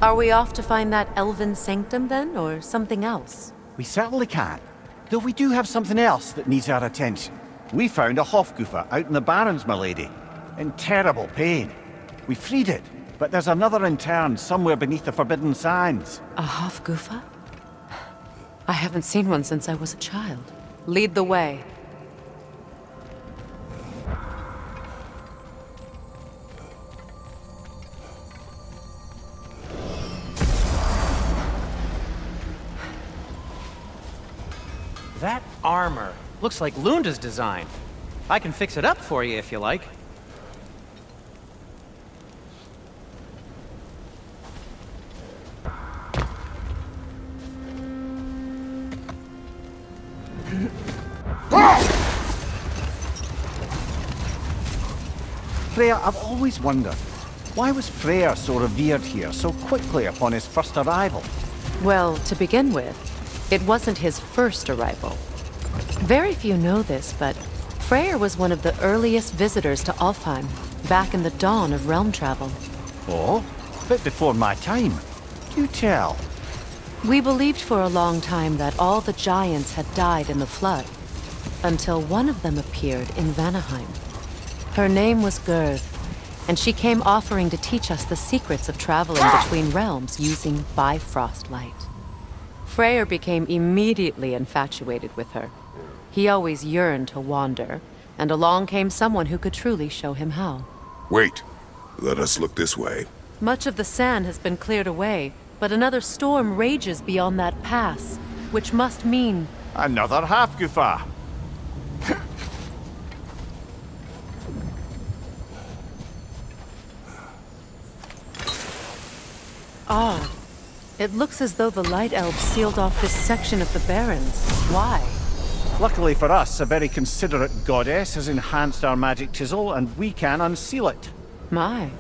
Are we off to find that elven sanctum then, or something else? We certainly can. Though we do have something else that needs our attention. We found a Hofgufa out in the Barrens, my lady. In terrible pain. We freed it, but there's another interned somewhere beneath the Forbidden Sands. A Hofgufa? I haven't seen one since I was a child. Lead the way. That armor looks like Lunda's design. I can fix it up for you if you like. Freyr, I've always wondered, why was Freyr so revered here so quickly upon his first arrival? Well, to begin with, it wasn't his first arrival. Very few know this, but Freyr was one of the earliest visitors to Alfheim, back in the dawn of realm travel. Oh, a bit before my time. Do tell. We believed for a long time that all the giants had died in the flood, until one of them appeared in Vanaheim. Her name was Gerd, and she came offering to teach us the secrets of traveling between realms using Bifrost light. Freyr became immediately infatuated with her. He always yearned to wander, and along came someone who could truly show him how. Wait. Let us look this way. Much of the sand has been cleared away, but another storm rages beyond that pass, which must mean... Another Hofgufa. Ah, it looks as though the Light Elves sealed off this section of the Barrens. Why? Luckily for us, a very considerate goddess has enhanced our magic chisel, and we can unseal it. My,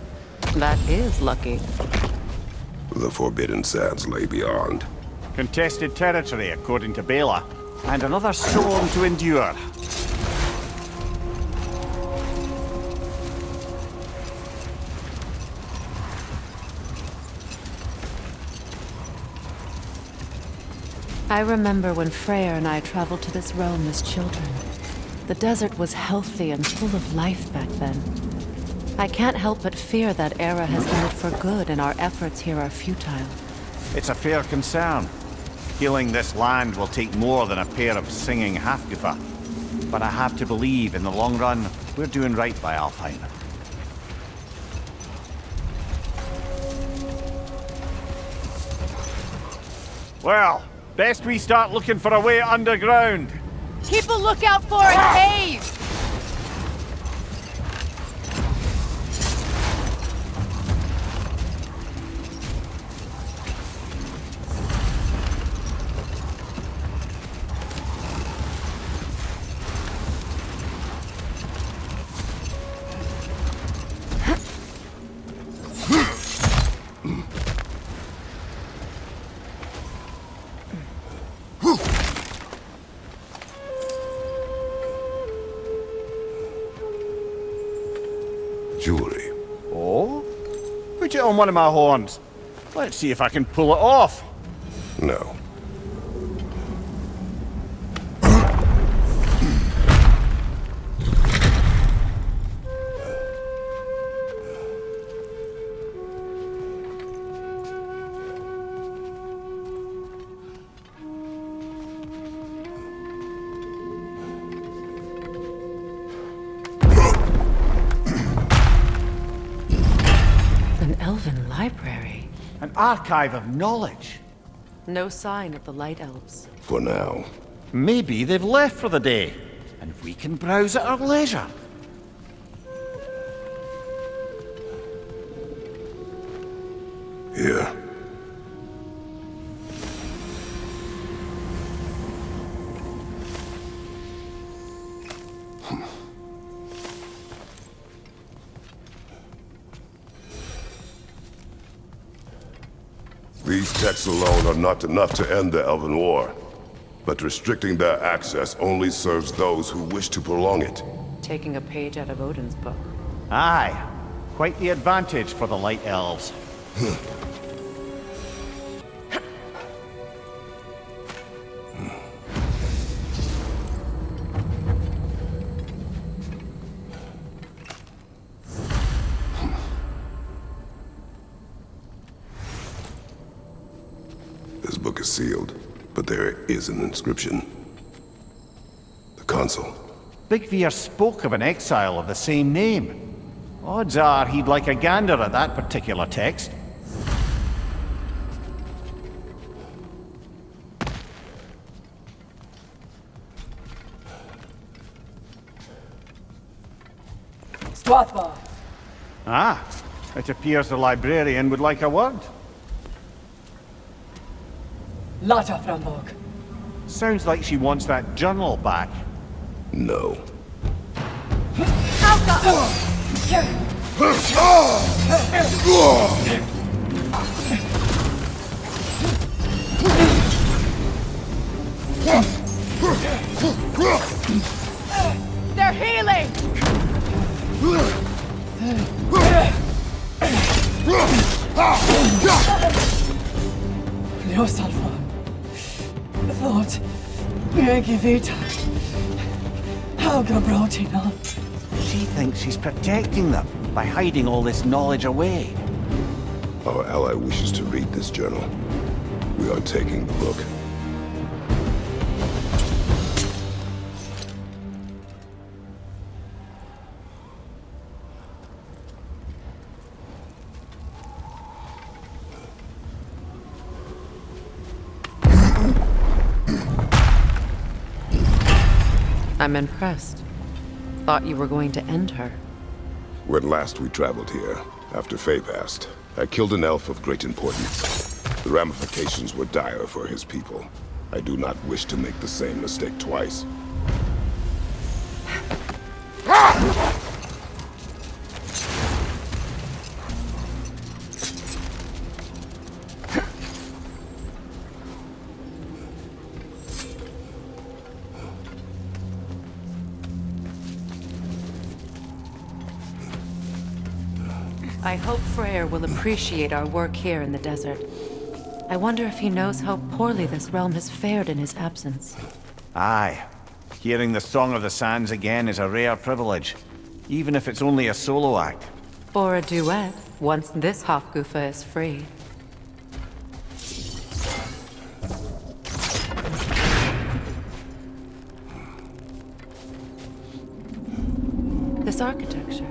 that is lucky. The Forbidden Sands lay beyond. Contested territory, according to Bela, and another storm to endure. I remember when Freyr and I traveled to this realm as children. The desert was healthy and full of life back then. I can't help but fear that era has ended for good and our efforts here are futile. It's a fair concern. Healing this land will take more than a pair of singing Hofgufa. But I have to believe, in the long run, we're doing right by Alfheim. Well, best we start looking for a way underground. Keep a lookout for a cave! Jewelry. Oh? Put it on one of my horns. Let's see if I can pull it off. No. Elven library. An archive of knowledge. No sign of the Light Elves. For now. Maybe they've left for the day, and we can browse at our leisure. Here. These texts alone are not enough to end the Elven War, but restricting their access only serves those who wish to prolong it. Taking a page out of Odin's book. Aye, quite the advantage for the Light Elves. are sealed, but there is an inscription. The console. Big Veer spoke of an exile of the same name. Odds are he'd like a gander at that particular text. Stwathva! Ah, it appears the librarian would like a word. Lata Frambog. Sounds like she wants that journal back. No. They're healing! Leosalva. Thought. Megivita. Helga Brotina. She thinks she's protecting them by hiding all this knowledge away. Our ally wishes to read this journal. We are taking the book. I'm impressed. Thought you were going to end her. When last we traveled here, after Faye passed, I killed an elf of great importance. The ramifications were dire for his people. I do not wish to make the same mistake twice. I hope Freyr will appreciate our work here in the desert. I wonder if he knows how poorly this realm has fared in his absence. Aye. Hearing the Song of the Sands again is a rare privilege, even if it's only a solo act. Or a duet, once this Hofgufa is free. This architecture.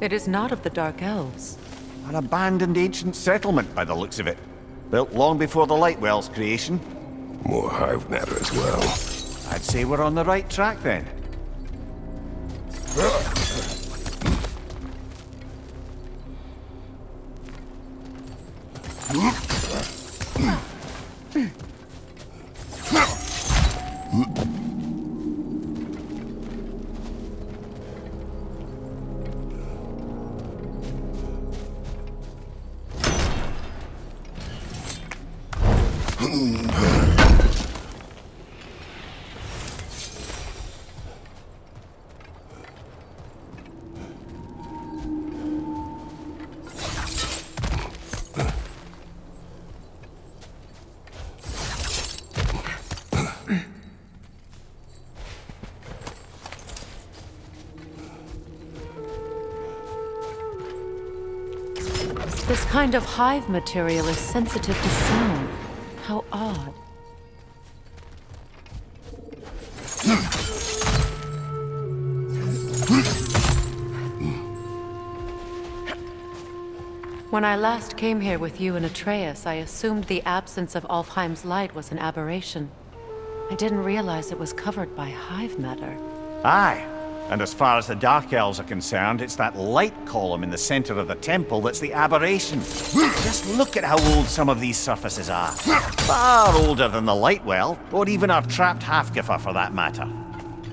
It is not of the Dark Elves. An abandoned ancient settlement by the looks of it. Built long before the Lightwell's creation. More hive matter as well. I'd say we're on the right track then. This kind of hive material is sensitive to sound. How odd. When I last came here with you and Atreus, I assumed the absence of Alfheim's light was an aberration. I didn't realize it was covered by hive matter. Aye. And as far as the Dark Elves are concerned, it's that light column in the center of the temple that's the aberration. Just look at how old some of these surfaces are. Far older than the Lightwell, or even our trapped Hafgifa for that matter.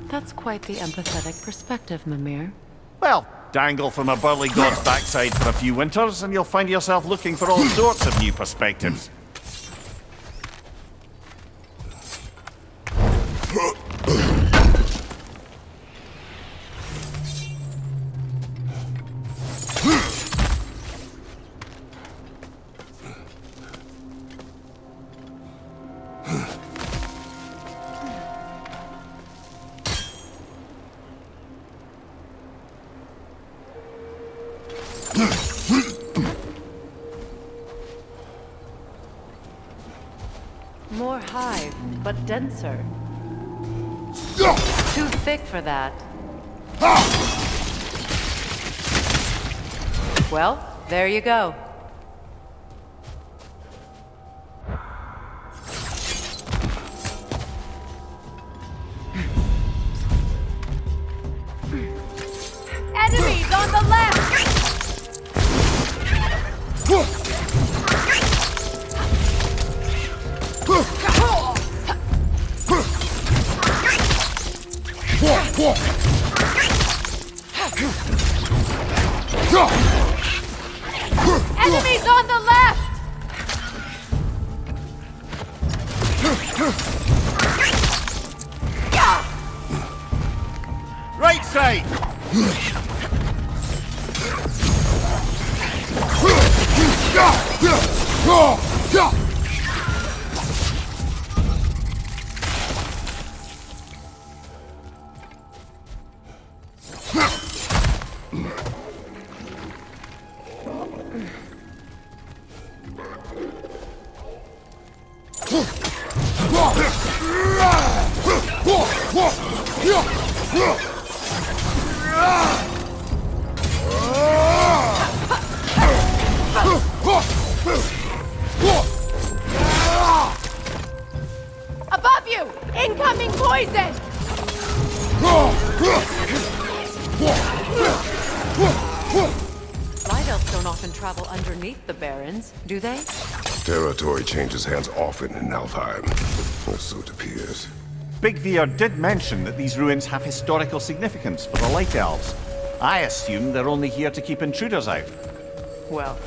That's quite the empathetic perspective, Mimir. Well, dangle from a burly god's backside for a few winters, and you'll find yourself looking for all sorts of new perspectives. censer. Too thick for that. Well, there you go. Enemies on the left! Enemies on the left! Right side! Above you! Incoming poison! Light elves don't often travel underneath the barrens, do they? Territory changes hands often in Alfheim, or so it appears. Big Veer did mention that these ruins have historical significance for the Light Elves. I assume they're only here to keep intruders out. Well,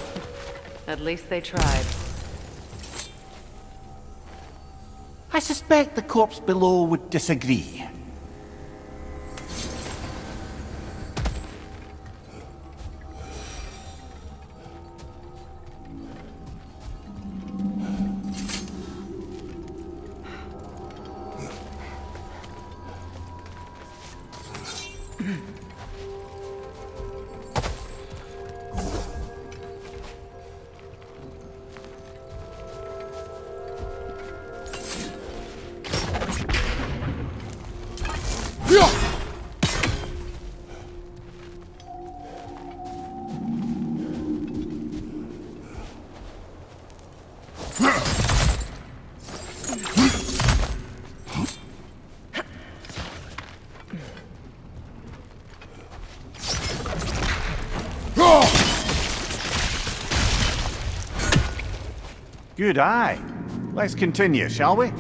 at least they tried. I suspect the corpse below would disagree. Good eye. Let's continue, shall we?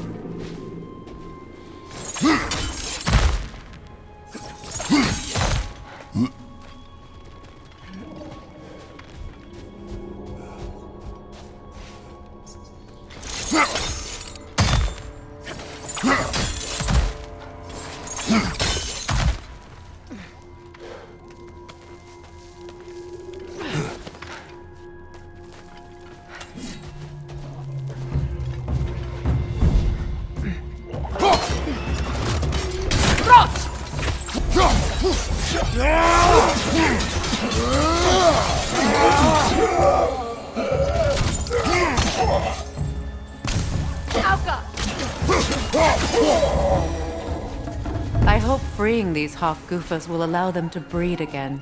I hope freeing these Hofgufas will allow them to breed again.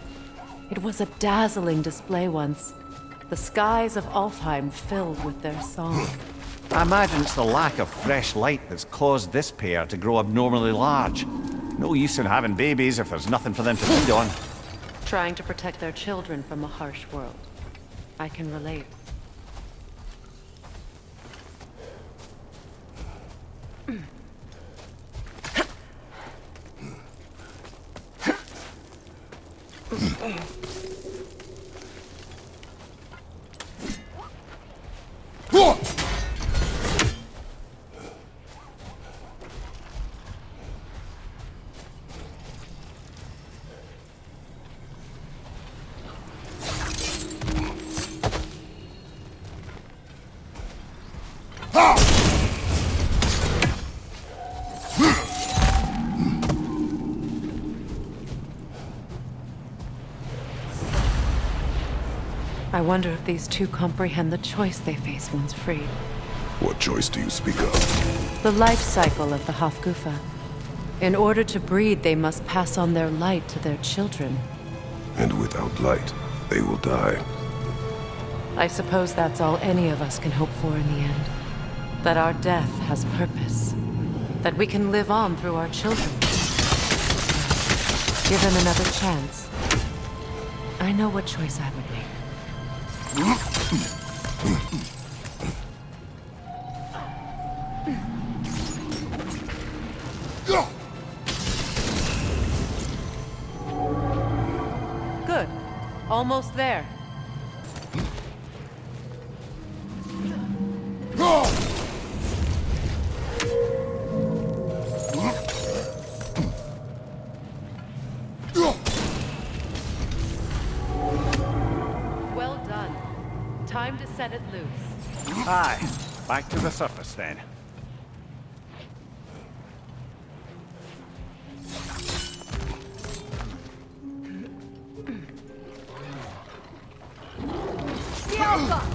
It was a dazzling display once. The skies of Alfheim filled with their song. I imagine it's the lack of fresh light that's caused this pair to grow abnormally large. No use in having babies if there's nothing for them to feed on. Trying to protect their children from a harsh world. I can relate. I wonder if these two comprehend the choice they face once freed. What choice do you speak of? The life cycle of the Hofgufa. In order to breed, they must pass on their light to their children. And without light, they will die. I suppose that's all any of us can hope for in the end. That our death has purpose. That we can live on through our children. Given another chance, I know what choice I would make. Good. Almost there. Well done. Time to set it loose. Aye, back to the surface then. The Alpha!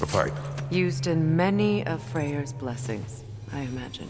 A pipe. Used in many of Freyr's blessings, I imagine.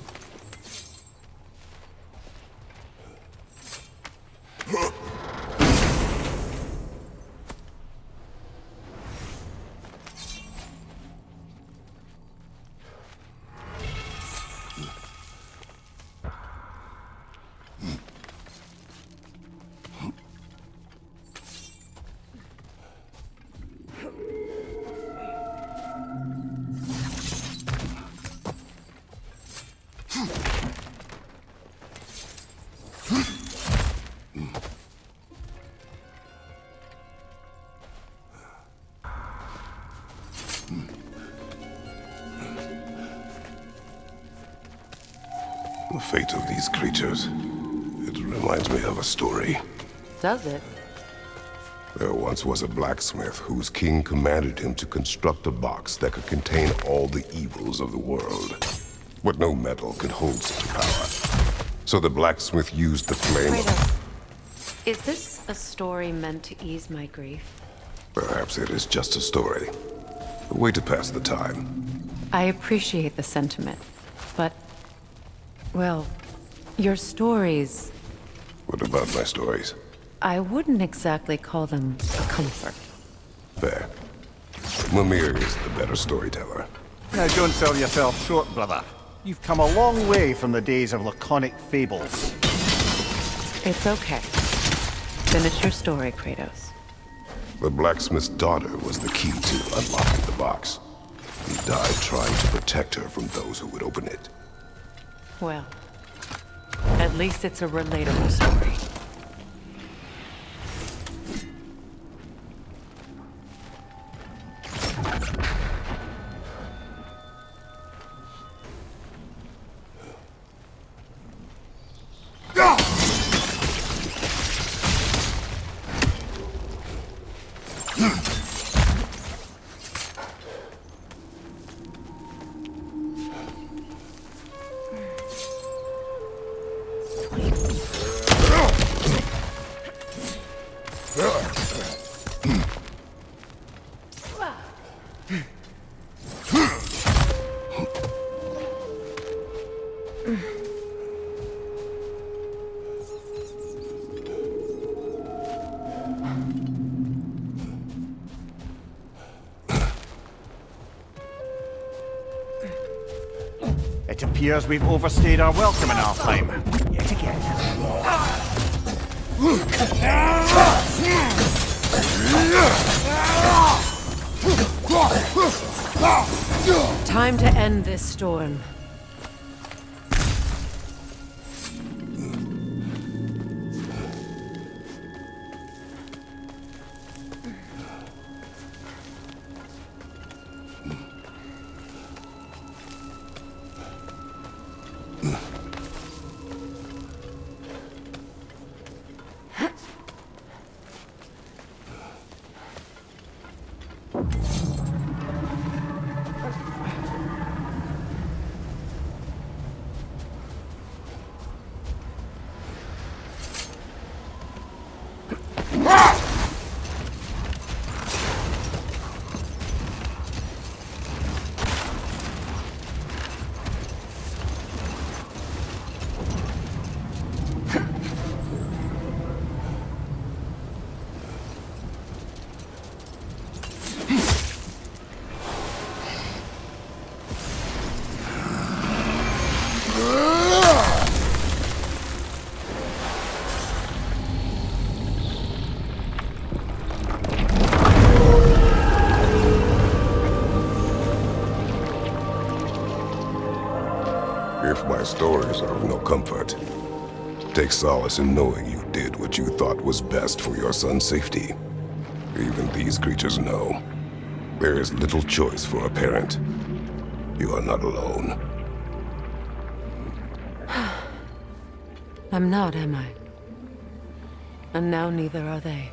The fate of these creatures. It reminds me of a story. Does it? There once was a blacksmith whose king commanded him to construct a box that could contain all the evils of the world. But no metal could hold such power. So the blacksmith used the flame of... Kratos, is this a story meant to ease my grief? Perhaps it is just a story. A way to pass the time. I appreciate the sentiment, but... well, your stories... What about my stories? I wouldn't exactly call them a comfort. Fair. Mimir is the better storyteller. Now don't sell yourself short, brother. You've come a long way from the days of laconic fables. It's okay. Finish your story, Kratos. The blacksmith's daughter was the key to unlocking the box. He died trying to protect her from those who would open it. Well, at least it's a relatable story. It appears we've overstayed our welcome in our time. Yet again. Time to end this storm. stories are of no comfort. Take solace in knowing you did what you thought was best for your son's safety. Even these creatures know. There is little choice for a parent. You are not alone. I'm not, am I? And now neither are they.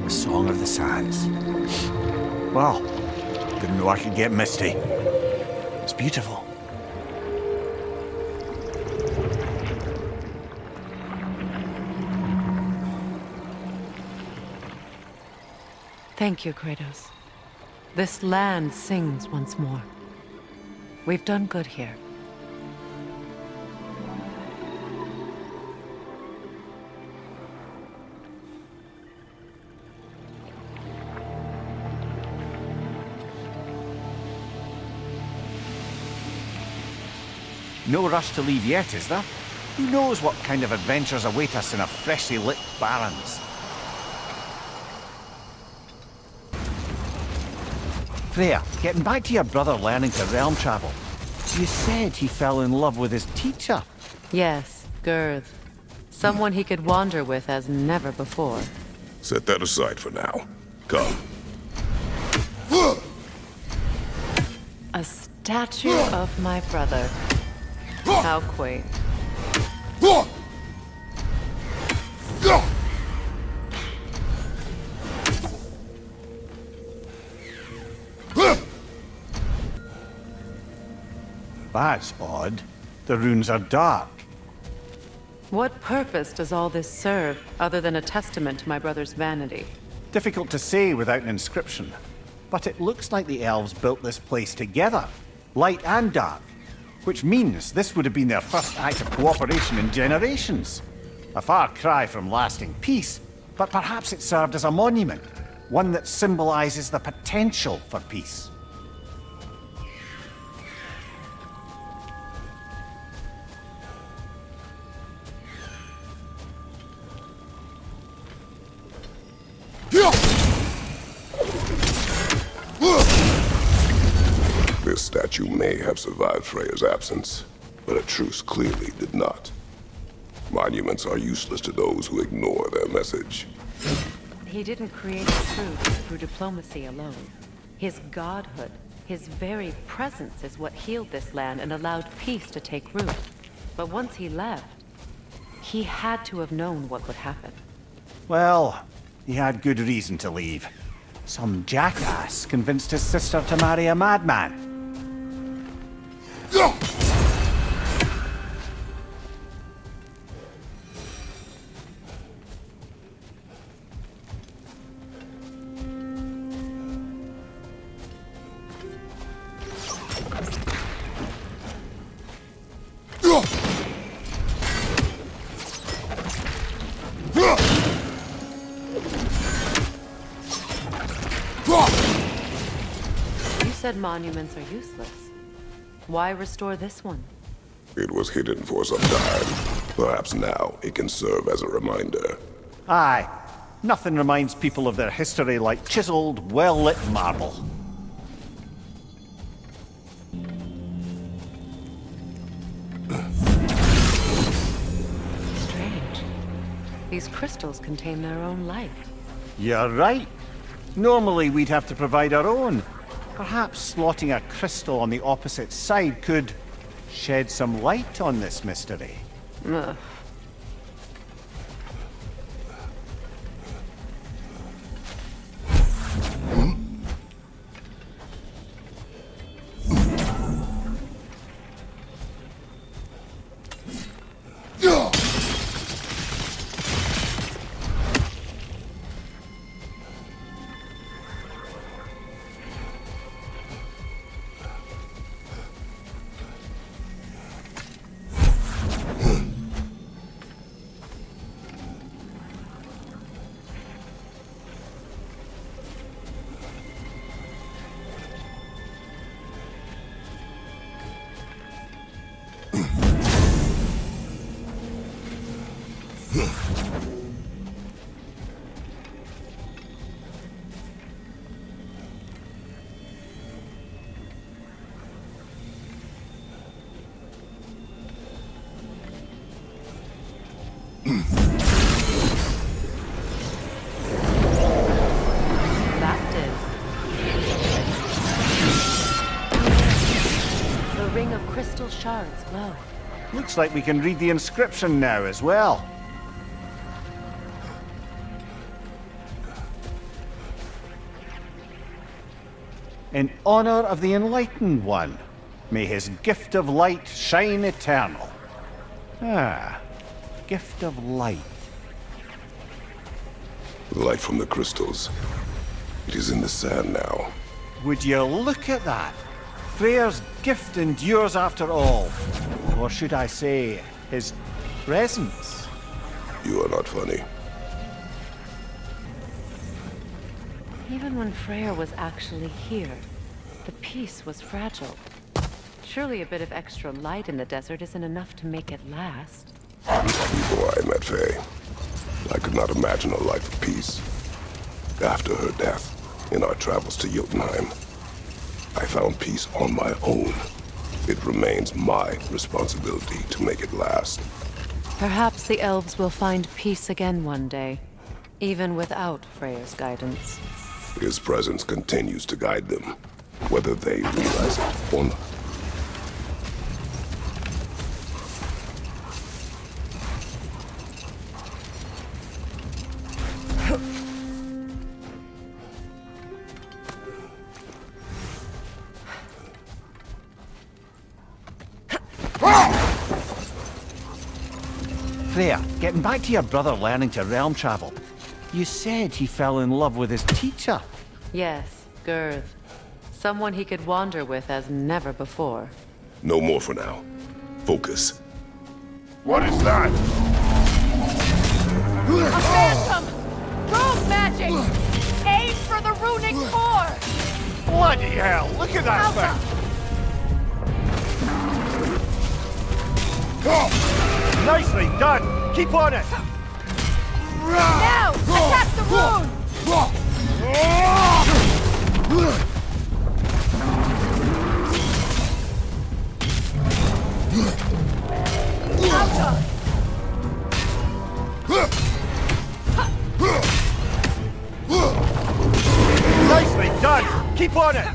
The Song of the Sands. Well, didn't know I could get misty. It's beautiful. Thank you, Kratos. This land sings once more. We've done good here. No rush to leave yet, is there? Who knows what kind of adventures await us in a freshly lit Barrens? Freya, getting back to your brother learning to realm travel. You said he fell in love with his teacher. Yes, Girth. Someone he could wander with as never before. Set that aside for now. Come. A statue of my brother. How quaint. That's odd. The runes are dark. What purpose does all this serve, other than a testament to my brother's vanity? Difficult to say without an inscription. But it looks like the elves built this place together, light and dark. Which means this would have been their first act of cooperation in generations. A far cry from lasting peace, but perhaps it served as a monument, one that symbolizes the potential for peace. This statue may have survived Freya's absence, but a truce clearly did not. Monuments are useless to those who ignore their message. He didn't create the truth through diplomacy alone. His godhood, his very presence is what healed this land and allowed peace to take root. But once he left, he had to have known what would happen. Well, he had good reason to leave. Some jackass convinced his sister to marry a madman. You said monuments are useless. Why restore this one? It was hidden for some time. Perhaps now it can serve as a reminder. Aye. Nothing reminds people of their history like chiseled, well-lit marble. Strange. These crystals contain their own light. You're right. Normally we'd have to provide our own. Perhaps slotting a crystal on the opposite side could shed some light on this mystery. Ugh. That did. The ring of crystal shards glow. Looks like we can read the inscription now as well. In honor of the Enlightened One, may his gift of light shine eternal. Ah, gift of light. The light from the crystals. It is in the sand now. Would you look at that? Freyr's gift endures after all. Or should I say, his presence? You are not funny. Even when Freyr was actually here, the peace was fragile. Surely a bit of extra light in the desert isn't enough to make it last. Before I met Faye, I could not imagine a life of peace. After her death, in our travels to Jotunheim, I found peace on my own. It remains my responsibility to make it last. Perhaps the elves will find peace again one day, even without Freyr's guidance. His presence continues to guide them, whether they realize it or not. Freyr, getting back to your brother learning to realm travel. You said he fell in love with his teacher. Yes, Gurth. Someone he could wander with as never before. No more for now. Focus. What is that? A phantom! Rune magic! Aim for the runic core! Bloody hell, look at that thing! Nicely done! Keep on it! Now! Attack the rune! Alka! Nicely done! Keep on it!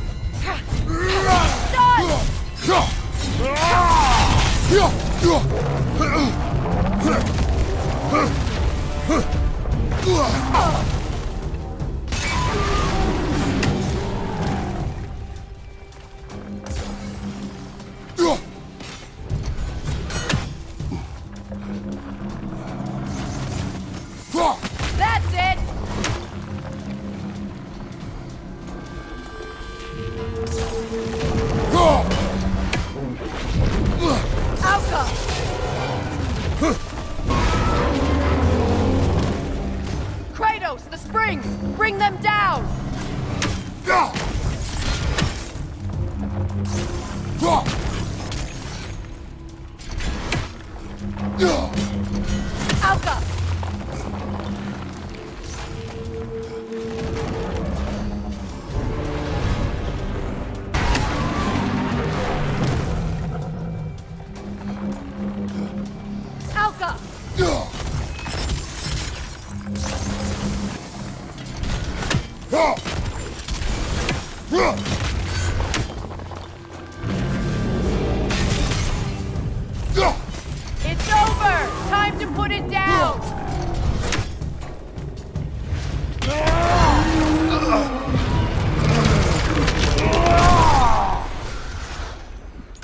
Done! That's it! Alka! Kratos, the springs! Bring them down! Alka! Alka! It's over! Time to put it down!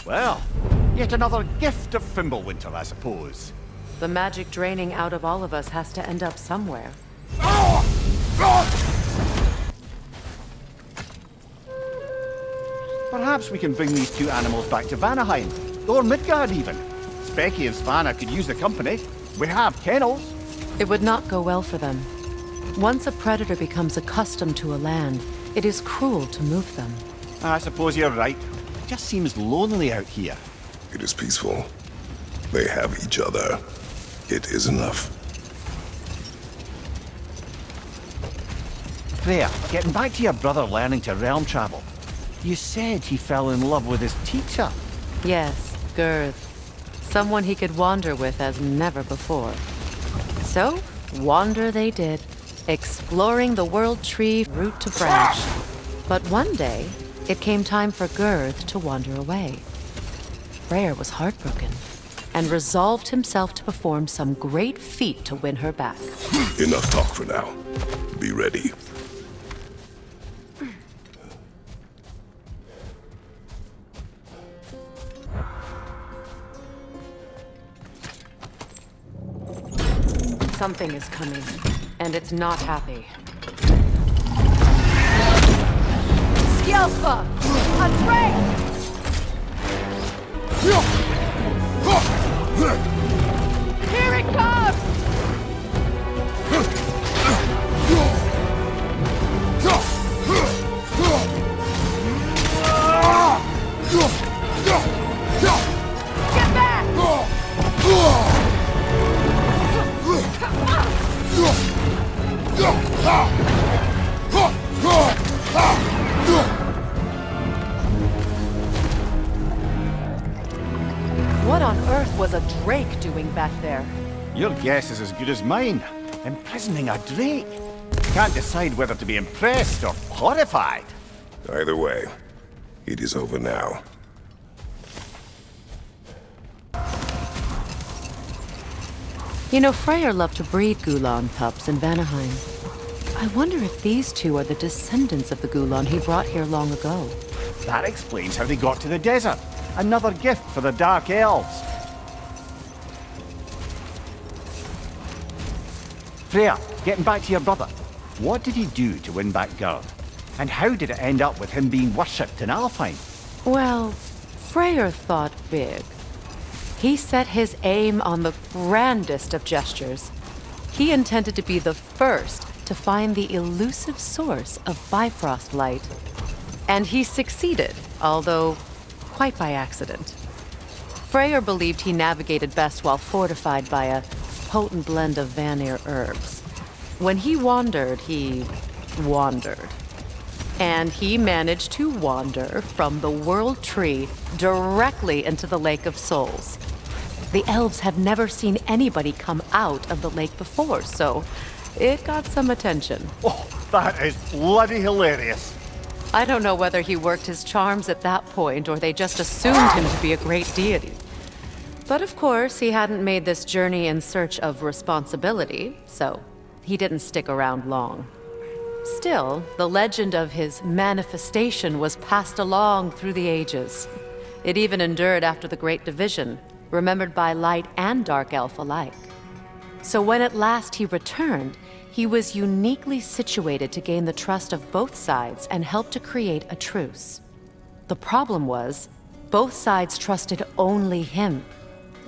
Well, yet another gift of Fimblewinter, I suppose. The magic draining out of all of us has to end up somewhere. Perhaps we can bring these two animals back to Vanaheim, or Midgard even. Specky and Svanna could use the company. We have kennels. It would not go well for them. Once a predator becomes accustomed to a land, it is cruel to move them. I suppose you're right. It just seems lonely out here. It is peaceful. They have each other. It is enough. Freya, getting back to your brother learning to realm travel. You said he fell in love with his teacher. Yes, Girth. Someone he could wander with as never before. So, wander they did, exploring the world tree root to branch. But one day, it came time for Girth to wander away. Freyr was heartbroken and resolved himself to perform some great feat to win her back. Enough talk for now. Be ready. Something is coming, and it's not happy. Skjelfa! Atrey! Here it comes! Get back! What on earth was a drake doing back there? Your guess is as good as mine. Imprisoning a drake. Can't decide whether to be impressed or horrified. Either way, it is over now. You know, Freyr loved to breed Gulan pups in Vanaheim. I wonder if these two are the descendants of the Gulan he brought here long ago. That explains how they got to the desert. Another gift for the Dark Elves. Freya, getting back to your brother. What did he do to win back Gerd? And how did it end up with him being worshipped in Alfheim? Well, Freyr thought big. He set his aim on the grandest of gestures. He intended to be the first to find the elusive source of Bifrost light. And he succeeded, although quite by accident. Freyr believed he navigated best while fortified by a potent blend of Vanir herbs. When he wandered, he wandered. And he managed to wander from the World Tree directly into the Lake of Souls. The elves have never seen anybody come out of the lake before, so it got some attention. Oh, that is bloody hilarious. I don't know whether he worked his charms at that point or they just assumed him to be a great deity. But of course, he hadn't made this journey in search of responsibility, so he didn't stick around long. Still, the legend of his manifestation was passed along through the ages. It even endured after the Great Division, remembered by light and dark elf alike. So when at last he returned, he was uniquely situated to gain the trust of both sides and help to create a truce. The problem was, both sides trusted only him.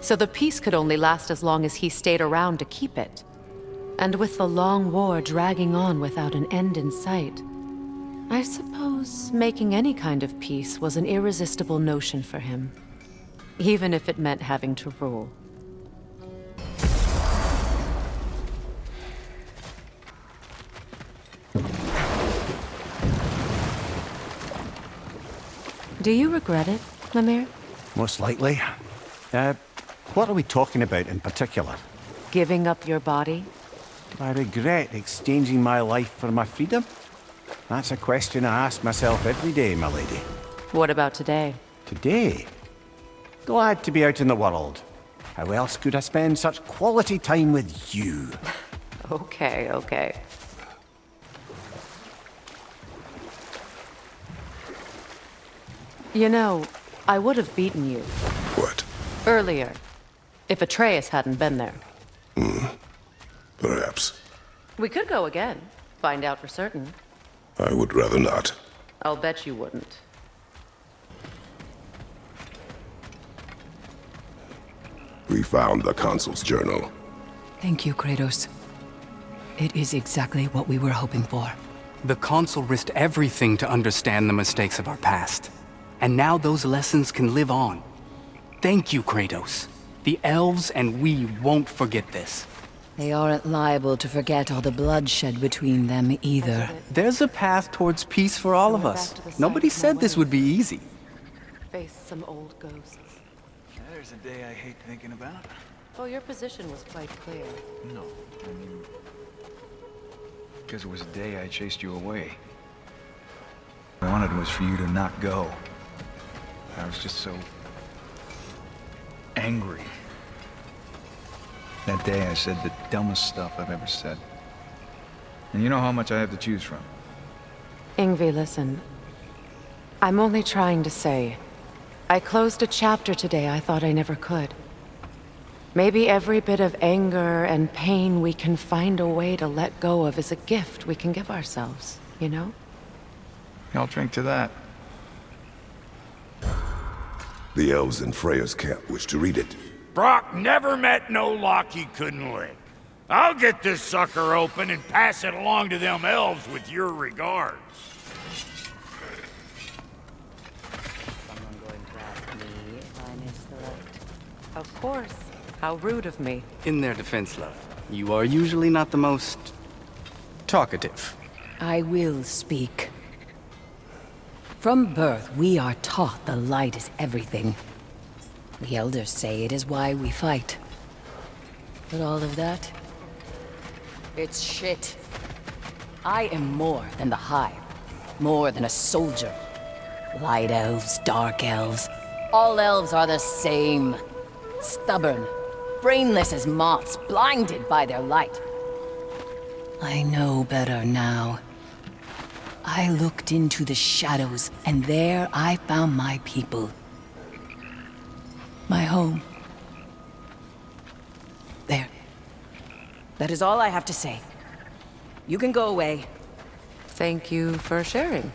So the peace could only last as long as he stayed around to keep it. And with the long war dragging on without an end in sight, I suppose making any kind of peace was an irresistible notion for him, even if it meant having to rule. Do you regret it, Lemire? Most likely. What are we talking about in particular? Giving up your body? I regret exchanging my life for my freedom? That's a question I ask myself every day, my lady. What about today? Today? Glad to be out in the world. How else could I spend such quality time with you? Okay, okay. You know, I would have beaten you. What? Earlier. If Atreus hadn't been there. Perhaps. We could go again. Find out for certain. I would rather not. I'll bet you wouldn't. We found the Consul's journal. Thank you, Kratos. It is exactly what we were hoping for. The Consul risked everything to understand the mistakes of our past. And now those lessons can live on. Thank you, Kratos. The elves and we won't forget this. They aren't liable to forget all the bloodshed between them either. There's a path towards peace for all of us. Nobody said this would be easy. Face some old ghosts. There's a day I hate thinking about. Well, your position was quite clear. No, I mean... because it was a day I chased you away. What I wanted was for you to not go. I was just so... angry. That day I said the dumbest stuff I've ever said. And you know how much I have to choose from. Ingvi, listen. I'm only trying to say, I closed a chapter today I thought I never could. Maybe every bit of anger and pain we can find a way to let go of is a gift we can give ourselves, you know? I'll drink to that. The elves in Freya's camp wish to read it. Brock never met no lock he couldn't lick. I'll get this sucker open and pass it along to them elves with your regards. Someone going to ask me if I may select? Of course. How rude of me. In their defense, love, you are usually not the most... talkative. I will speak. From birth, we are taught the light is everything. The elders say it is why we fight. But all of that... it's shit. I am more than the Hive. More than a soldier. Light elves, dark elves. All elves are the same. Stubborn. Brainless as moths, blinded by their light. I know better now. I looked into the shadows, and there I found my people. My home. There. That is all I have to say. You can go away. Thank you for sharing.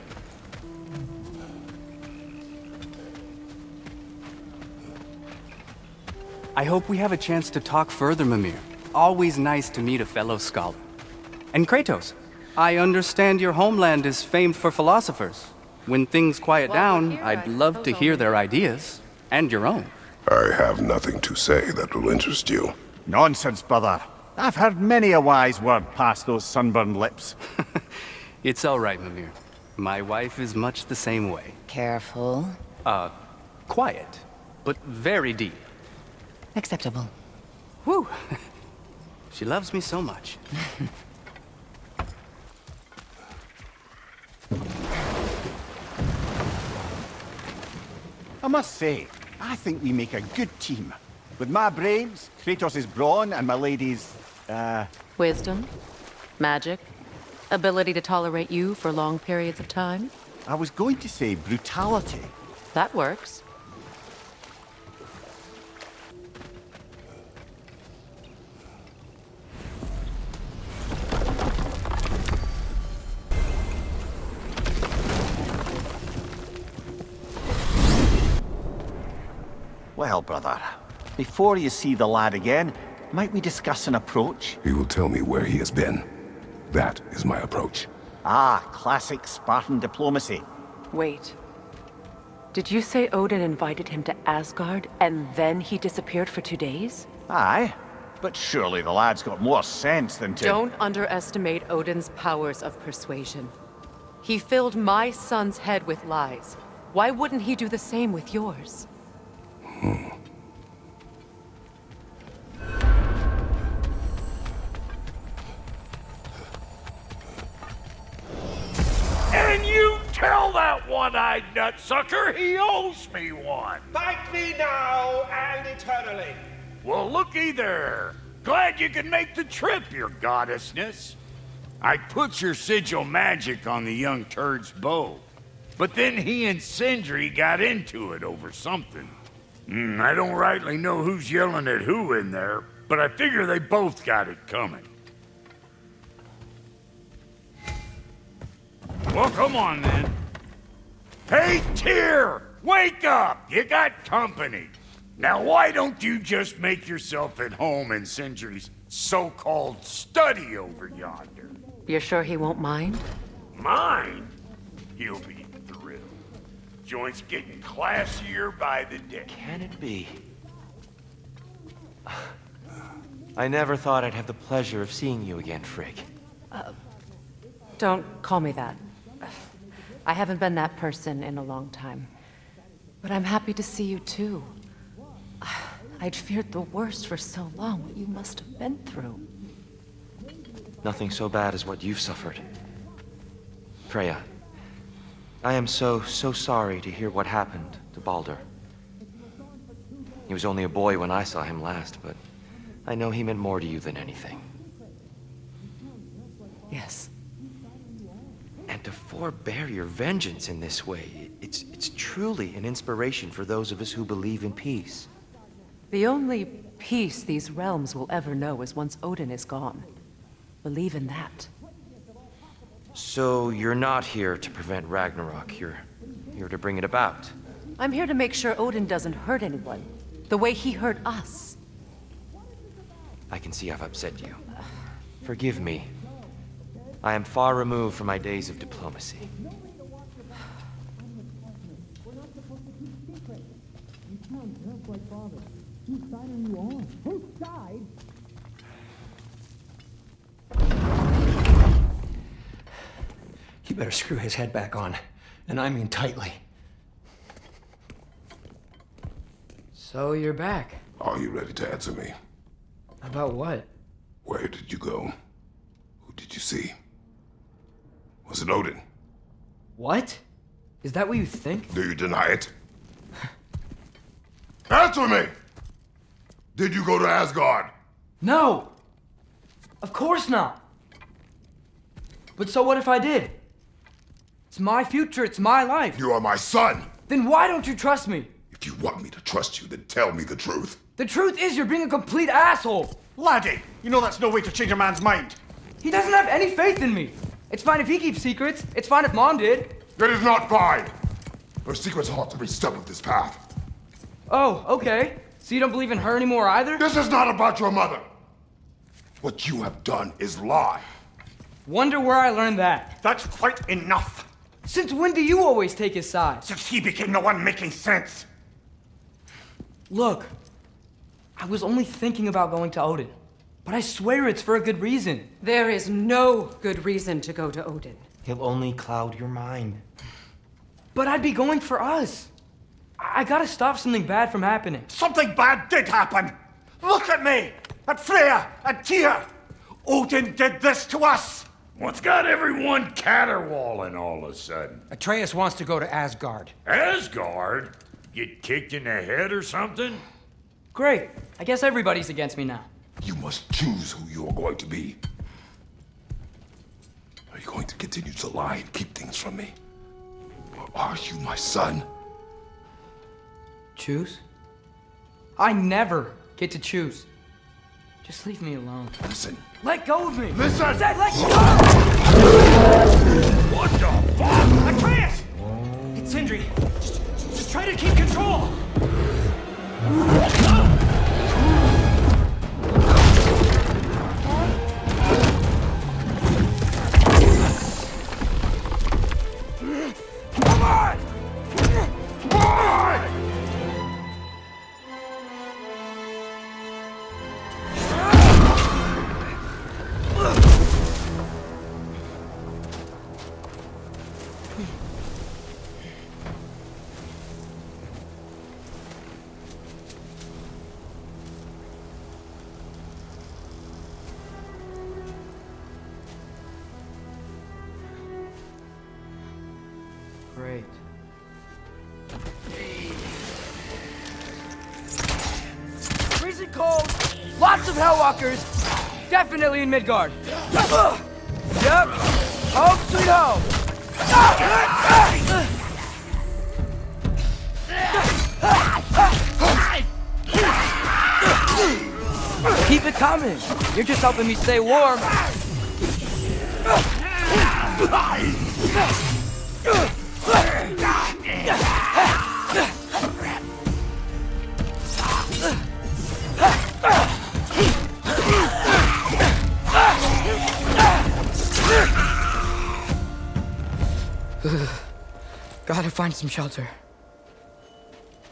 I hope we have a chance to talk further, Mimir. Always nice to meet a fellow scholar. And Kratos, I understand your homeland is famed for philosophers. When things quiet down, I'd love to hear their ideas. And your own. I have nothing to say that will interest you. Nonsense, brother. I've heard many a wise word past those sunburned lips. It's all right, Mimir. My wife is much the same way. Careful. Quiet, but very deep. Acceptable. Whew. She loves me so much. I must say, I think we make a good team. With my brains, Kratos' brawn, and my lady's, Wisdom, magic, ability to tolerate you for long periods of time. I was going to say brutality. That works. Well, brother, before you see the lad again, might we discuss an approach? He will tell me where he has been. That is my approach. Ah, classic Spartan diplomacy. Wait. Did you say Odin invited him to Asgard, and then he disappeared for 2 days? Aye, but surely the lad's got more sense than to... Don't underestimate Odin's powers of persuasion. He filled my son's head with lies. Why wouldn't he do the same with yours? And you tell that one-eyed nutsucker he owes me one. Fight me now and eternally. Well, looky there. Glad you could make the trip, your goddessness. I put your sigil magic on the young turd's bow, but then he and Sindri got into it over something. I don't rightly know who's yelling at who in there, but I figure they both got it coming. Well, come on then. Hey, Tyr! Wake up! You got company. Now why don't you just make yourself at home in Sindri's so-called study over yonder? You're sure he won't mind? Mine? He'll be thrilled. Joint's getting classier by the day. Can it be? I never thought I'd have the pleasure of seeing you again, Frigg. Don't call me that. I haven't been that person in a long time. But I'm happy to see you too. I'd feared the worst for so long, what you must have been through. Nothing so bad as what you've suffered. Freya, I am so sorry to hear what happened to Baldur. He was only a boy when I saw him last, but I know he meant more to you than anything. Yes. And to forbear your vengeance in this way, it's truly an inspiration for those of us who believe in peace. The only peace these realms will ever know is once Odin is gone. Believe in that. So you're not here to prevent Ragnarok, you're here to bring it about. I'm here to make sure Odin doesn't hurt anyone, the way he hurt us. I can see I've upset you. Forgive me. I am far removed from my days of diplomacy. You better screw his head back on, and I mean tightly. So you're back. Are you ready to answer me? About what? Where did you go? Who did you see? Was it Odin? What? Is that what you think? Do you deny it? Answer me! Did you go to Asgard? No! Of course not! But so what if I did? It's my future, it's my life. You are my son! Then why don't you trust me? If you want me to trust you, then tell me the truth. The truth is you're being a complete asshole! Laddie, you know that's no way to change a man's mind. He doesn't have any faith in me. It's fine if he keeps secrets. It's fine if Mom did. It is not fine! Her secrets haunt every step of this path. Oh, okay. So you don't believe in her anymore either? This is not about your mother! What you have done is lie. Wonder where I learned that. That's quite enough. Since when do you always take his side? Since he became the one making sense. Look, I was only thinking about going to Odin, but I swear it's for a good reason. There is no good reason to go to Odin. He'll only cloud your mind. But I'd be going for us. I gotta stop something bad from happening. Something bad did happen. Look at me, at Freya, at Tyr. Odin did this to us. What's got everyone caterwauling all of a sudden? Atreus wants to go to Asgard. Asgard? Get kicked in the head or something? Great. I guess everybody's against me now. You must choose who you are going to be. Are you going to continue to lie and keep things from me? Or are you my son? Choose? I never get to choose. Just leave me alone. Listen. Let go of me! Listen! I said let go! What the fuck? Atreus! It's Sindri. Just try to keep control! Come on! Come on! Great. Freezing cold, lots of Hellwalkers, definitely in Midgard. Yep, home sweet home. Keep it coming. You're just helping me stay warm. Gotta find some shelter.